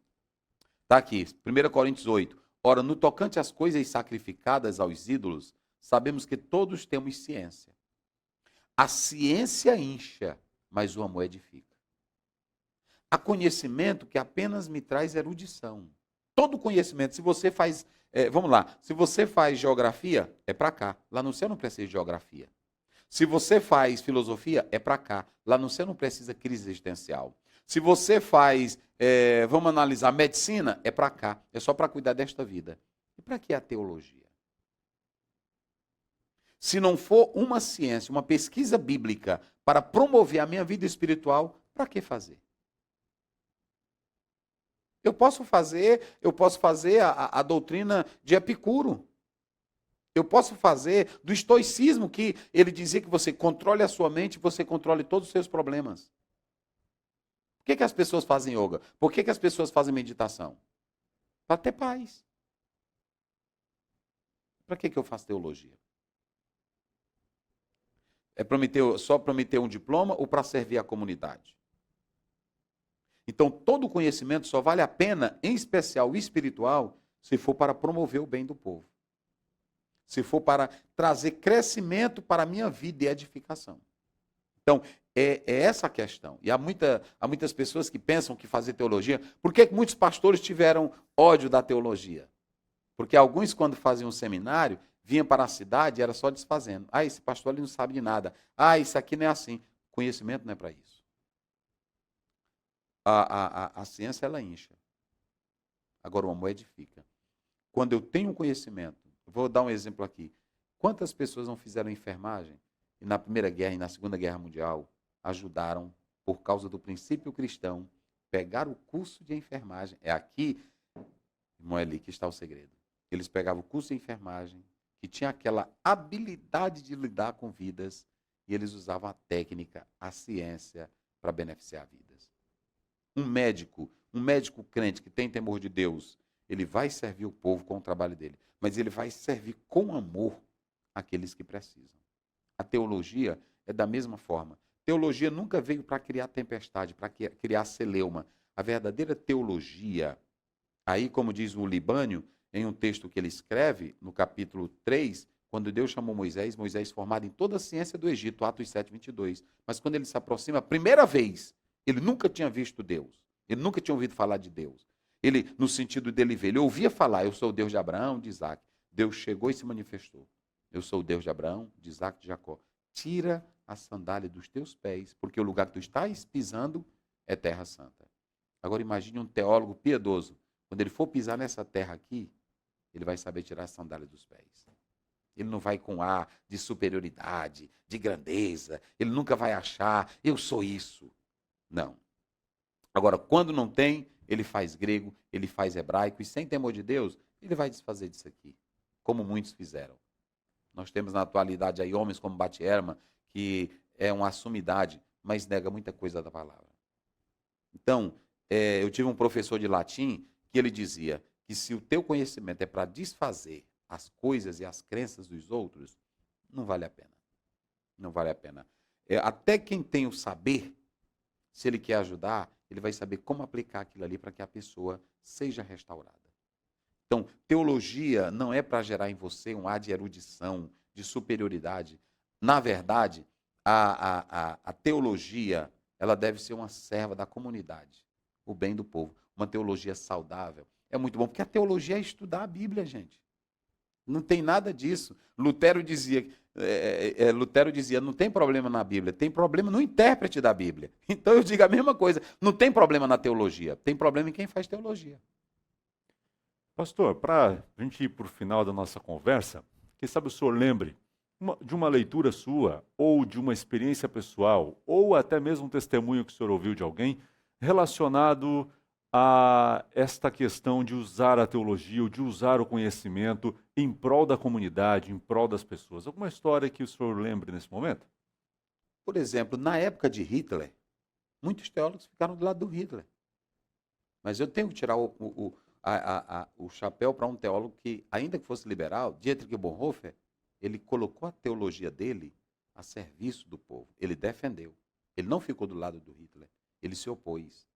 está aqui, 1 Coríntios 8, ora, no tocante às coisas sacrificadas aos ídolos, sabemos que todos temos ciência. A ciência incha, mas o amor edifica. Há conhecimento que apenas me traz erudição. Todo conhecimento, se você faz, vamos lá, se você faz geografia, é para cá. Lá no céu não precisa de geografia. Se você faz filosofia, é para cá. Lá no céu não precisa crise existencial. Se você faz, vamos analisar medicina, é para cá. É só para cuidar desta vida. E para que a teologia? Se não for uma ciência, uma pesquisa bíblica para promover a minha vida espiritual, para que fazer? Eu posso fazer a doutrina de Epicuro. Eu posso fazer do estoicismo, que ele dizia que você controle a sua mente, você controle todos os seus problemas. Por que as pessoas fazem yoga? Por que as pessoas fazem meditação? Para ter paz. Para que eu faço teologia? só prometer um diploma ou para servir a comunidade? Então, todo conhecimento só vale a pena, em especial o espiritual, se for para promover o bem do povo. Se for para trazer crescimento para a minha vida e edificação. Então, é essa a questão. E há muitas pessoas que pensam que fazer teologia... Por que muitos pastores tiveram ódio da teologia? Porque alguns, quando faziam um seminário, vinham para a cidade e era só desfazendo. Ah, esse pastor ali não sabe de nada. Ah, isso aqui não é assim. Conhecimento não é para isso. A ciência, ela incha. Agora o amor edifica. Quando eu tenho conhecimento, vou dar um exemplo aqui. Quantas pessoas não fizeram enfermagem e na Primeira Guerra e na Segunda Guerra Mundial ajudaram, por causa do princípio cristão, pegar o curso de enfermagem? É aqui, irmão Eli, que está o segredo. Eles pegavam o curso de enfermagem, que tinha aquela habilidade de lidar com vidas, e eles usavam a técnica, a ciência, para beneficiar vidas. Um médico crente que tem temor de Deus, ele vai servir o povo com o trabalho dele, mas ele vai servir com amor aqueles que precisam. A teologia é da mesma forma. Teologia nunca veio para criar tempestade, para criar celeuma. A verdadeira teologia, aí como diz o Libânio, em um texto que ele escreve, no capítulo 3, quando Deus chamou Moisés formado em toda a ciência do Egito, Atos 7, 22. Mas quando ele se aproxima, a primeira vez, ele nunca tinha visto Deus. Ele nunca tinha ouvido falar de Deus. Ele, no sentido dele ver, ele ouvia falar, eu sou o Deus de Abraão, de Isaac. Deus chegou e se manifestou. Eu sou o Deus de Abraão, de Isaac e de Jacó. Tira a sandália dos teus pés, porque o lugar que tu estás pisando é terra santa. Agora imagine um teólogo piedoso. Quando ele for pisar nessa terra aqui, ele vai saber tirar a sandália dos pés. Ele não vai com ar de superioridade, de grandeza. Ele nunca vai achar, eu sou isso. Não. Agora, quando não tem, ele faz grego, ele faz hebraico, e sem temor de Deus, ele vai desfazer disso aqui, como muitos fizeram. Nós temos na atualidade aí homens como Batierma, que é uma sumidade, mas nega muita coisa da palavra. Então, eu tive um professor de latim que ele dizia que se o teu conhecimento é para desfazer as coisas e as crenças dos outros, não vale a pena. Não vale a pena. Até quem tem o saber, se ele quer ajudar, ele vai saber como aplicar aquilo ali para que a pessoa seja restaurada. Então, teologia não é para gerar em você um ar de erudição, de superioridade. Na verdade, a teologia, ela deve ser uma serva da comunidade, o bem do povo. Uma teologia saudável. É muito bom, porque a teologia é estudar a Bíblia, gente. Não tem nada disso. Lutero dizia, não tem problema na Bíblia, tem problema no intérprete da Bíblia. Então eu digo a mesma coisa, não tem problema na teologia, tem problema em quem faz teologia. Pastor, para a gente ir para o final da nossa conversa, quem sabe o senhor lembre de uma leitura sua, ou de uma experiência pessoal, ou até mesmo um testemunho que o senhor ouviu de alguém, relacionado a esta questão de usar a teologia, ou de usar o conhecimento em prol da comunidade, em prol das pessoas. Alguma história que o senhor lembre nesse momento? Por exemplo, na época de Hitler, muitos teólogos ficaram do lado do Hitler. Mas eu tenho que tirar o chapéu para um teólogo que, ainda que fosse liberal, Dietrich Bonhoeffer, ele colocou a teologia dele a serviço do povo. Ele defendeu. Ele não ficou do lado do Hitler. Ele se opôs.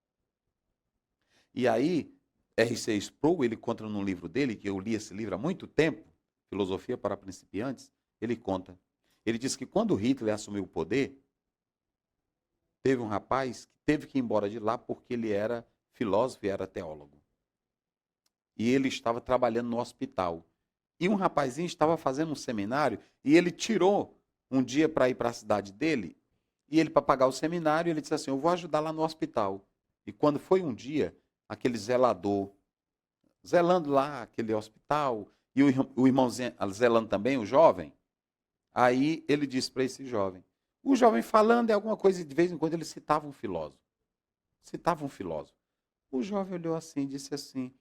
E aí, R.C. Sproul, ele conta num livro dele, que eu li esse livro há muito tempo, Filosofia para Principiantes, ele conta. Ele diz que quando Hitler assumiu o poder, teve um rapaz que teve que ir embora de lá porque ele era filósofo e era teólogo. E ele estava trabalhando no hospital. E um rapazinho estava fazendo um seminário e ele tirou um dia para ir para a cidade dele, e ele, para pagar o seminário, ele disse assim, eu vou ajudar lá no hospital. E quando foi um dia, aquele zelador, zelando lá aquele hospital, e o irmão zelando também, o jovem, aí ele disse para esse jovem, o jovem falando é alguma coisa, e de vez em quando ele citava um filósofo. Citava um filósofo. O jovem olhou assim e disse assim,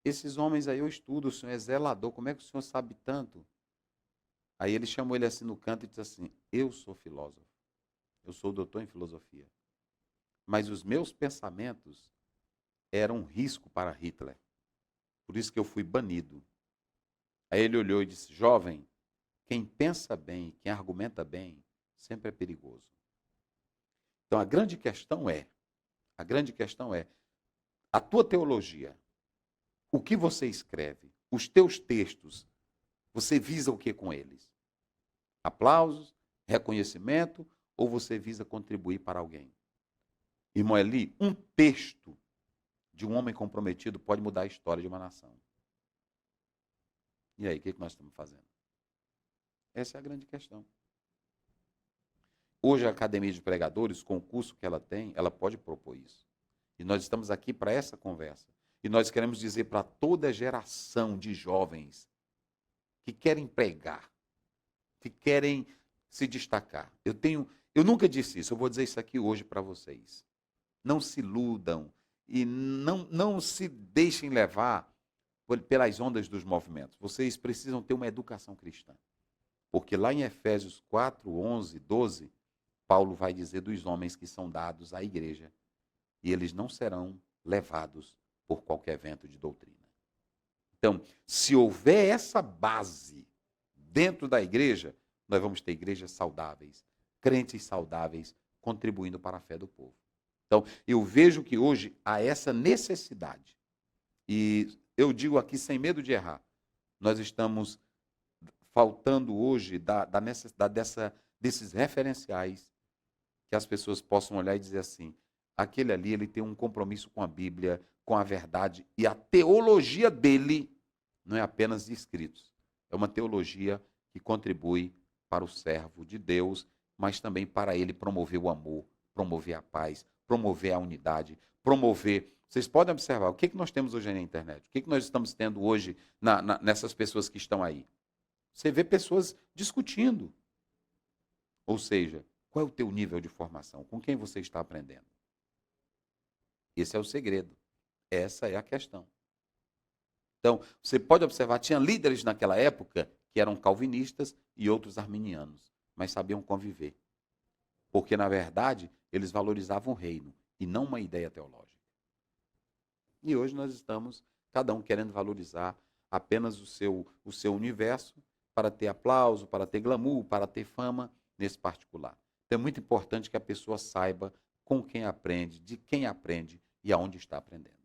esses homens aí eu estudo, o senhor é zelador, como é que o senhor sabe tanto? Aí ele chamou ele assim no canto e disse assim, eu sou filósofo, eu sou doutor em filosofia, mas os meus pensamentos eram um risco para Hitler, por isso que eu fui banido. Aí ele olhou e disse, jovem, quem pensa bem, quem argumenta bem, sempre é perigoso. Então a grande questão é, a tua teologia, o que você escreve, os teus textos, você visa o que com eles? Aplausos, reconhecimento, ou você visa contribuir para alguém? Irmão Eli, um texto de um homem comprometido pode mudar a história de uma nação. E aí, o que nós estamos fazendo? Essa é a grande questão. Hoje a Academia de Pregadores, com o curso que ela tem, ela pode propor isso. E nós estamos aqui para essa conversa. E nós queremos dizer para toda geração de jovens que querem pregar, que querem se destacar. Eu nunca disse isso, eu vou dizer isso aqui hoje para vocês. Não se iludam e não se deixem levar pelas ondas dos movimentos. Vocês precisam ter uma educação cristã. Porque lá em Efésios 4, 11, 12, Paulo vai dizer dos homens que são dados à igreja e eles não serão levados por qualquer vento de doutrina. Então, se houver essa base dentro da igreja, nós vamos ter igrejas saudáveis, crentes saudáveis, contribuindo para a fé do povo. Então, eu vejo que hoje há essa necessidade. E eu digo aqui sem medo de errar, nós estamos faltando hoje da necessidade desses referenciais que as pessoas possam olhar e dizer assim, aquele ali ele tem um compromisso com a Bíblia, com a verdade, e a teologia dele não é apenas de escritos, é uma teologia que contribui para o servo de Deus, mas também para ele promover o amor, promover a paz, promover a unidade, promover... Vocês podem observar, o que nós temos hoje na internet? O que nós estamos tendo hoje nessas pessoas que estão aí? Você vê pessoas discutindo. Ou seja, qual é o teu nível de formação? Com quem você está aprendendo? Esse é o segredo. Essa é a questão. Então, você pode observar, tinha líderes naquela época que eram calvinistas e outros arminianos, mas sabiam conviver. Porque, na verdade, eles valorizavam o reino e não uma ideia teológica. E hoje nós estamos, cada um querendo valorizar apenas o seu universo para ter aplauso, para ter glamour, para ter fama nesse particular. Então é muito importante que a pessoa saiba com quem aprende, de quem aprende e aonde está aprendendo.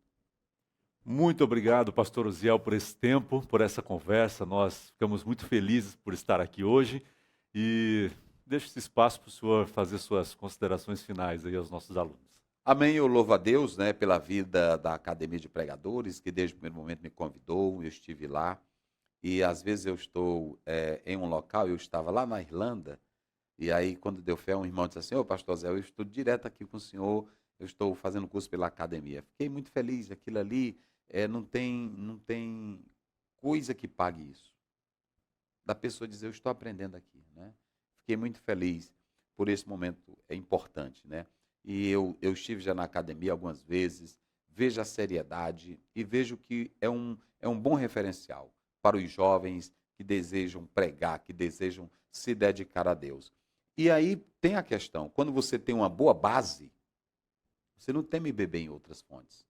Muito obrigado, pastor Uziel, por esse tempo, por essa conversa. Nós ficamos muito felizes por estar aqui hoje e deixo esse espaço para o senhor fazer suas considerações finais aí aos nossos alunos. Amém, eu louvo a Deus, pela vida da Academia de Pregadores, que desde o primeiro momento me convidou, eu estive lá. E às vezes eu estou em um local, eu estava lá na Irlanda, e aí quando deu fé, um irmão disse assim, pastor Zé, eu estudo direto aqui com o senhor, eu estou fazendo curso pela academia. Fiquei muito feliz, aquilo ali não tem coisa que pague isso. Da pessoa dizer, eu estou aprendendo aqui. Fiquei muito feliz por esse momento, é importante. E eu estive já na academia algumas vezes, vejo a seriedade e vejo que é um bom referencial para os jovens que desejam pregar, que desejam se dedicar a Deus. E aí tem a questão, quando você tem uma boa base, você não teme beber em outras fontes.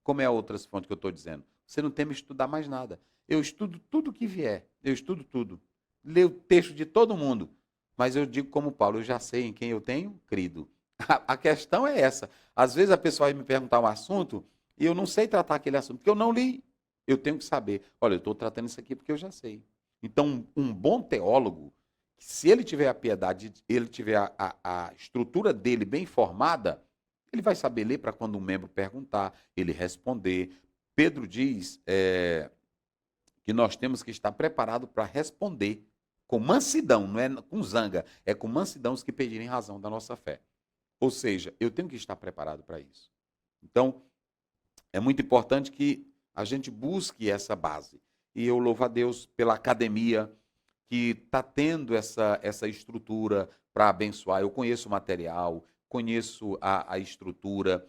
Como é a outras fontes que eu estou dizendo? Você não teme estudar mais nada. Eu estudo tudo que vier, eu estudo tudo. Leio o texto de todo mundo, mas eu digo como Paulo, eu já sei em quem eu tenho crido. A questão é essa. Às vezes a pessoa vai me perguntar um assunto e eu não sei tratar aquele assunto, porque eu não li. Eu tenho que saber, olha, eu estou tratando isso aqui porque eu já sei. Então, um bom teólogo, se ele tiver a piedade, ele tiver a estrutura dele bem formada, ele vai saber ler para quando um membro perguntar, ele responder. Pedro diz que nós temos que estar preparados para responder com mansidão, não é com zanga, é com mansidão os que pedirem razão da nossa fé. Ou seja, eu tenho que estar preparado para isso. Então, é muito importante que a gente busque essa base. E eu louvo a Deus pela academia que está tendo essa estrutura para abençoar. Eu conheço o material, conheço a estrutura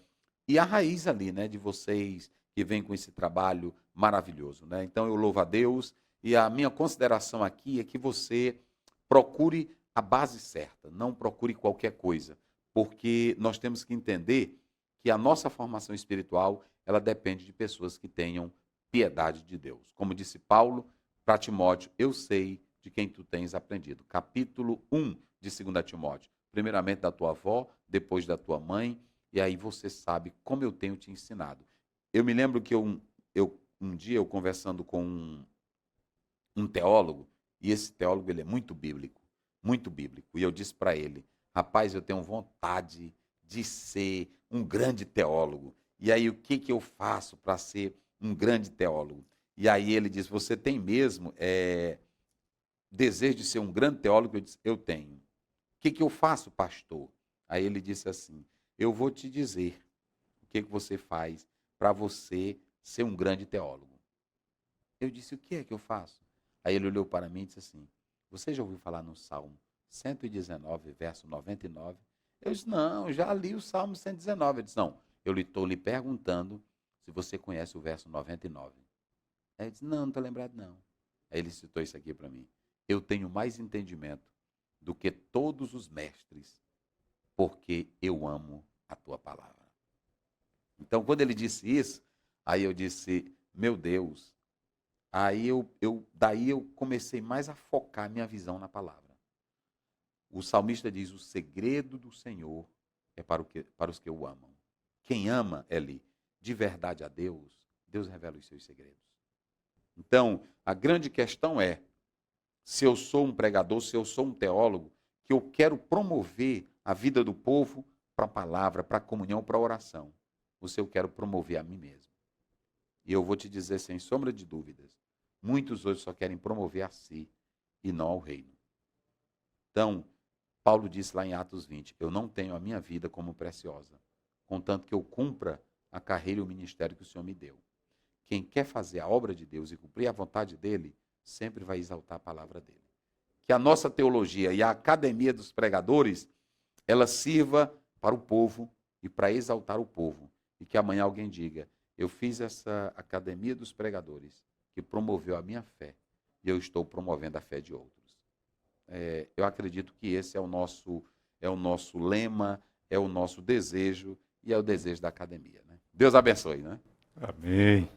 e a raiz ali, de vocês que vêm com esse trabalho maravilhoso. Então eu louvo a Deus e a minha consideração aqui é que você procure a base certa, não procure qualquer coisa, porque nós temos que entender que a nossa formação espiritual ela depende de pessoas que tenham piedade de Deus. Como disse Paulo para Timóteo, eu sei de quem tu tens aprendido. Capítulo 1 de 2 Timóteo. Primeiramente da tua avó, depois da tua mãe, e aí você sabe como eu tenho te ensinado. Eu me lembro que um dia eu conversando com um teólogo, e esse teólogo ele é muito bíblico, e eu disse para ele, rapaz, eu tenho vontade de ser um grande teólogo, e aí o que eu faço para ser um grande teólogo? E aí ele disse, você tem mesmo desejo de ser um grande teólogo? Eu disse, eu tenho. O que eu faço, pastor? Aí ele disse assim, eu vou te dizer o que você faz para você ser um grande teólogo. Eu disse, o que é que eu faço? Aí ele olhou para mim e disse assim, você já ouviu falar no Salmo 119, verso 99? Eu disse, não, já li o Salmo 119. Ele disse, não, eu estou lhe perguntando se você conhece o verso 99. Aí ele disse, não estou lembrado não. Aí ele citou isso aqui para mim. Eu tenho mais entendimento do que todos os mestres, porque eu amo a tua palavra. Então, quando ele disse isso, aí eu disse, meu Deus, daí eu comecei mais a focar minha visão na palavra. O salmista diz, o segredo do Senhor é para os que o amam. Quem ama, Eli, de verdade a Deus, Deus revela os seus segredos. Então, a grande questão é, se eu sou um pregador, se eu sou um teólogo, que eu quero promover a vida do povo para a palavra, para a comunhão, para a oração, ou se eu quero promover a mim mesmo. E eu vou te dizer, sem sombra de dúvidas, muitos hoje só querem promover a si e não ao reino. Então, Paulo disse lá em Atos 20, eu não tenho a minha vida como preciosa, contanto que eu cumpra a carreira e o ministério que o Senhor me deu. Quem quer fazer a obra de Deus e cumprir a vontade dele, sempre vai exaltar a palavra dele. Que a nossa teologia e a academia dos pregadores, ela sirva para o povo e para exaltar o povo. E que amanhã alguém diga, eu fiz essa academia dos pregadores que promoveu a minha fé e eu estou promovendo a fé de outros. Eu acredito que esse é o nosso lema, é o nosso desejo e é o desejo da academia. Né? Deus abençoe. Né? Amém.